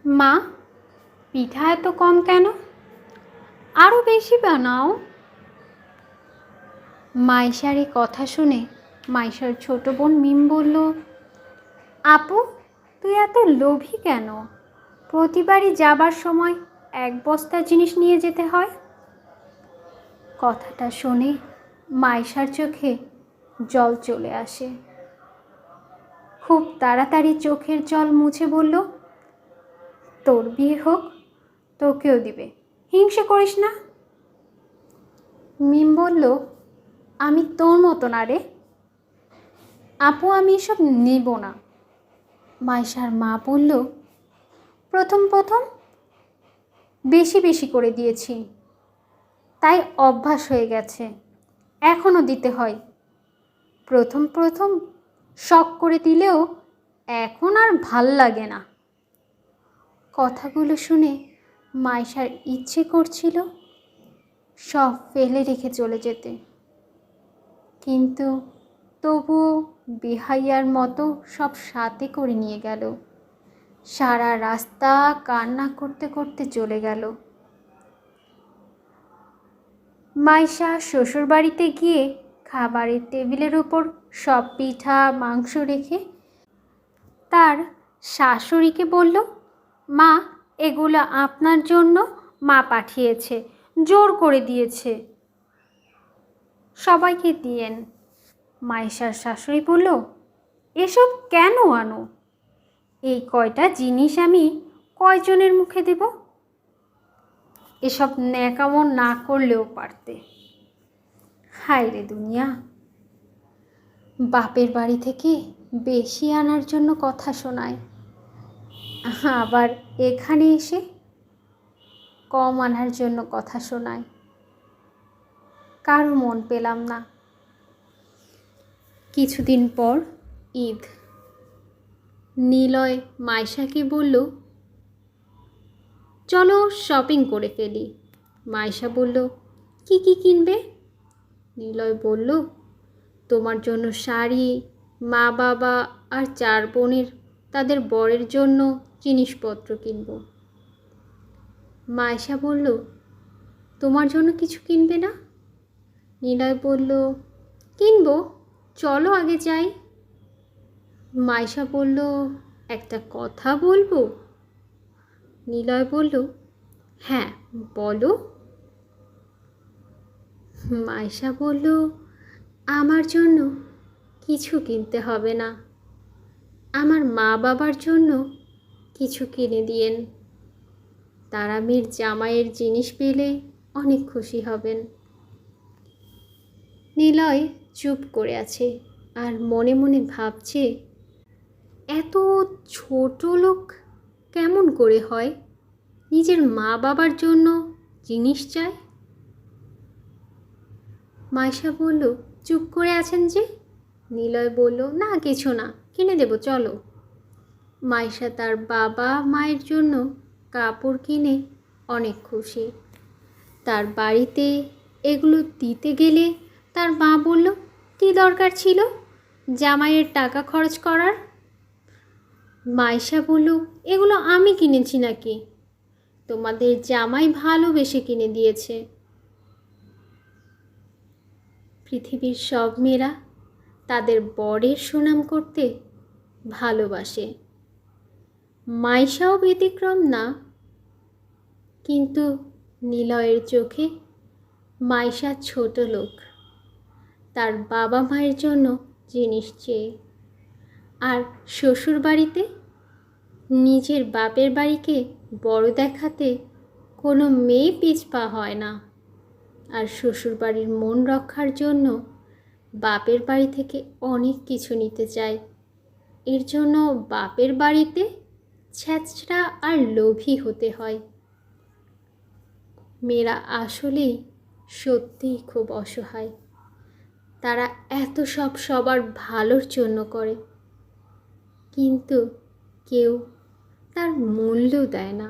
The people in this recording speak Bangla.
মা, পিঠা এত কম কেন? আরও বেশি বানাও। মাইশার এই কথা শুনে মাইশার ছোট বোন মিম বলল, আপু, তুই এত লোভী কেন? প্রতিবারই যাবার সময় এক বস্তা জিনিস নিয়ে যেতে হয়। কথাটা শুনে মাইশার চোখে জল চলে আসে। খুব তাড়াতাড়ি চোখের জল মুছে বলল, তোর বিয়ে হোক, তোকেও দিবে, হিংসে করিস না। মিম বলল, আমি তোর মতো না রে আপু, আমি এসব নেব না। মাইশার মা বলল, প্রথম প্রথম বেশি বেশি করে দিয়েছি, তাই অভ্যাস হয়ে গেছে, এখনও দিতে হয়। প্রথম প্রথম শখ করে দিলেও এখন আর ভাল লাগে না। কথাগুলো শুনে মাইশার ইচ্ছে করছিল সব ফেলে রেখে চলে যেতে, কিন্তু তবুও বেহাইয়ার মতো সব সাথে করে নিয়ে গেল। সারা রাস্তা কান্না করতে করতে চলে গেল। মাইশা শ্বশুরবাড়িতে গিয়ে খাবারের টেবিলের উপর সব পিঠা মাংস রেখে তার শাশুড়িকে বলল, মা, এগুলো আপনার জন্য মা পাঠিয়েছে, জোর করে দিয়েছে, সবাইকে দিয়েন। মাইশার শাশুড়ি বলল, এসব কেন আনো? এই কয়টা জিনিস আমি কয়জনের মুখে দেব? এসব ন্যাকামো না করলেও পারতে। হায় রে দুনিয়া, বাপের বাড়ি থেকে বেশি আনার জন্য কথা শোনায়, আবার এখানে এসে কম আনার জন্য কথা শোনায়। কারো মন পেলাম না। কিছুদিন পর ঈদ। নিলয় মাইশাকে বলল, চলো শপিং করে ফেলি। মাইশা বলল, কি কি কিনবে? নিলয় বলল, তোমার জন্য শাড়ি, মা বাবা আর 4 বোনের তাদের বরের জন্য জিনিসপত্র কিনব। মাইশা বলল, তোমার জন্য কিছু কিনবে না? নিলয় বলল, কিনব, চলো আগে যাই। মাইশা বলল, একটা কথা বলবো? নিলয় বলল, হ্যাঁ বলো। মাইশা বলল, আমার জন্য কিছু কিনতে হবে না, আমার মা বাবার জন্য কিছু কিনে দিয়েন, তারামির জামাইয়ের জিনিস পেলে অনেক খুশি হবেন। নিলয় চুপ করে আছে আর মনে মনে ভাবছে, এত ছোট লোক কেমন করে হয়, নিজের মা বাবার জন্য জিনিস চায়। মাইশা বলল, চুপ করে আছেন যে? নিলয় বলল, না কিছু না, কিনে দেব, চলো। মাইশা তার বাবা মায়ের জন্য কাপড় কিনে অনেক খুশি। তার বাড়িতে এগুলো দিতে গেলে তার মা বলল, কী দরকার ছিল জামাইয়ের টাকা খরচ করার? মাইশা বলল, এগুলো আমি কিনেছি নাকি? তোমাদের জামাই ভালোবেসে কিনে দিয়েছে। পৃথিবীর সব মেয়েরা তাদের বরের সুনাম করতে ভালোবাসে, মাইশাও ব্যতিক্রম না। কিন্তু নিলয়ের চোখে মাইশা ছোট লোক, তার বাবা মায়ের জন্য জিনিস চেয়ে। আর শ্বশুর বাড়িতে নিজের বাপের বাড়িকে বড় দেখাতে কোনো মেয়ে পিছপা হয় না। আর শ্বশুরবাড়ির মন রক্ষার জন্য বাপের বাড়ি থেকে অনেক কিছু নিতে চায়। এর জন্য বাপের বাড়িতে ছ্যাঁচড়া আর লোভী হতে হয়। মেয়েরা আসলেই সত্যিই খুব অসহায়। তারা এত সব সবার ভালোর জন্য করে, কিন্তু কেউ তার মূল্য দেয় না।